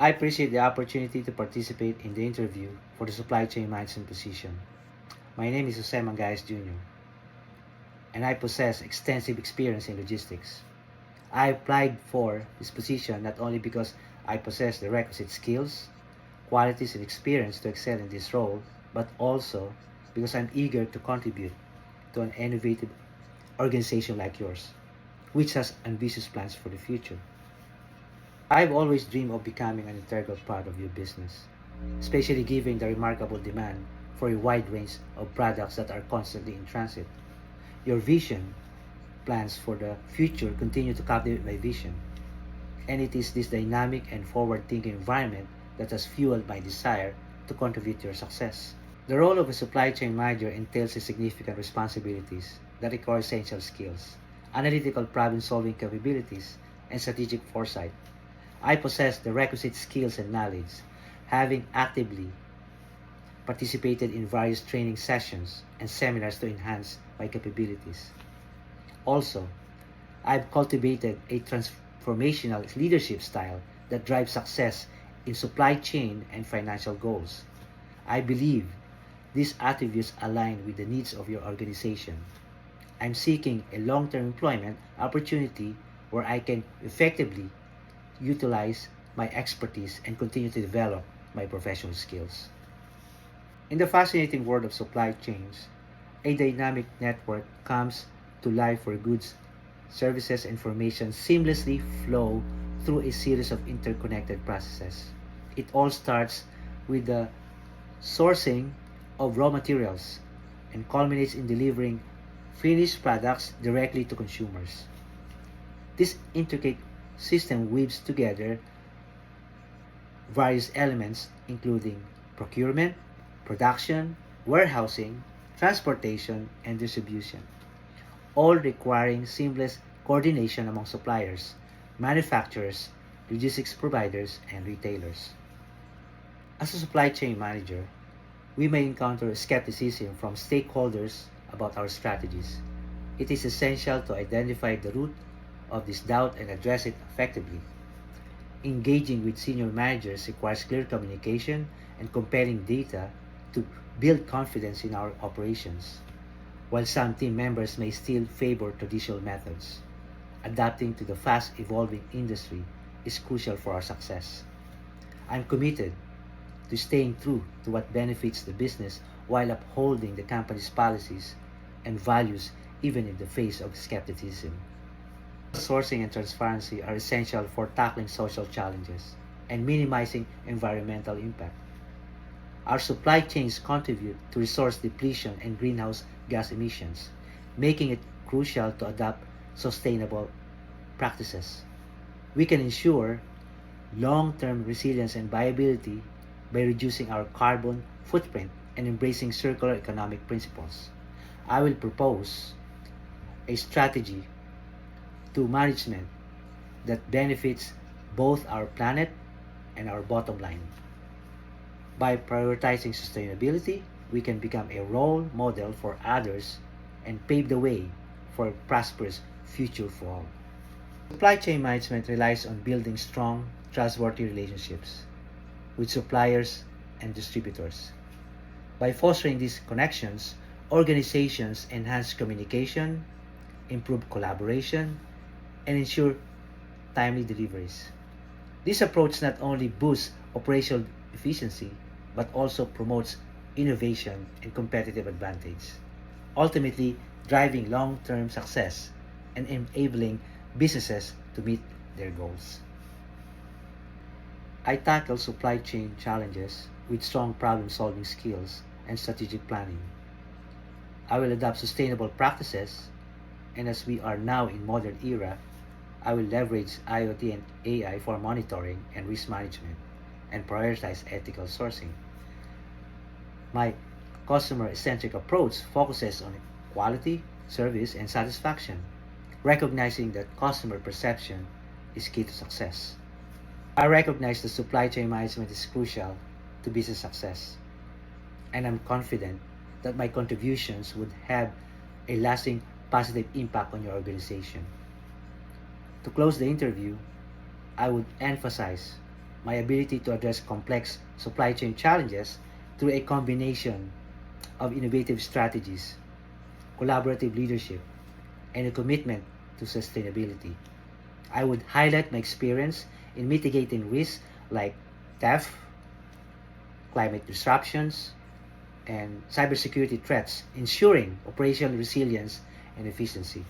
I appreciate the opportunity to participate in the interview for the supply chain management position. My name is Jose Mangayas Jr., and I possess extensive experience in logistics. I applied for this position not only because I possess the requisite skills, qualities, and experience to excel in this role, but also because I'm eager to contribute to an innovative organization like yours, which has ambitious plans for the future. I've always dreamed of becoming an integral part of your business, especially given the remarkable demand for a wide range of products that are constantly in transit. Your vision plans for the future continue to captivate my vision, and it is this dynamic and forward-thinking environment that has fueled my desire to contribute to your success. The role of a supply chain manager entails significant responsibilities that require essential skills, analytical problem-solving capabilities, and strategic foresight. I possess the requisite skills and knowledge, having actively participated in various training sessions and seminars to enhance my capabilities. Also, I've cultivated a transformational leadership style that drives success in supply chain and financial goals. I believe these attributes align with the needs of your organization. I'm seeking a long-term employment opportunity where I can effectively utilize my expertise and continue to develop my professional skills. In the fascinating world of supply chains, a dynamic network comes to life where goods, services, and information seamlessly flow through a series of interconnected processes. It all starts with the sourcing of raw materials and culminates in delivering finished products directly to consumers. This intricate system weaves together various elements including procurement, production, warehousing, transportation, and distribution, all requiring seamless coordination among suppliers, manufacturers, logistics providers, and retailers. As a supply chain manager, we may encounter skepticism from stakeholders about our strategies. It is essential to identify the root of this doubt and address it effectively. Engaging with senior managers requires clear communication and compelling data to build confidence in our operations. While some team members may still favor traditional methods, adapting to the fast evolving industry is crucial for our success. I'm committed to staying true to what benefits the business while upholding the company's policies and values even in the face of skepticism. Sourcing and transparency are essential for tackling social challenges and minimizing environmental impact. Our supply chains contribute to resource depletion and greenhouse gas emissions, making it crucial to adopt sustainable practices. We can ensure long-term resilience and viability by reducing our carbon footprint and embracing circular economic principles. I will propose a strategy to management that benefits both our planet and our bottom line. By prioritizing sustainability, we can become a role model for others and pave the way for a prosperous future for all. Supply chain management relies on building strong, trustworthy relationships with suppliers and distributors. By fostering these connections, organizations enhance communication, improve collaboration, and ensure timely deliveries. This approach not only boosts operational efficiency, but also promotes innovation and competitive advantage, ultimately driving long-term success and enabling businesses to meet their goals. I tackle supply chain challenges with strong problem-solving skills and strategic planning. I will adopt sustainable practices, and as we are now in modern era, I will leverage IoT and AI for monitoring and risk management and prioritize ethical sourcing. My customer-centric approach focuses on quality, service, and satisfaction, recognizing that customer perception is key to success. I recognize that supply chain management is crucial to business success, and I'm confident that my contributions would have a lasting positive impact on your organization. To close the interview, I would emphasize my ability to address complex supply chain challenges through a combination of innovative strategies, collaborative leadership, and a commitment to sustainability. I would highlight my experience in mitigating risks like theft, climate disruptions, and cybersecurity threats, ensuring operational resilience and efficiency.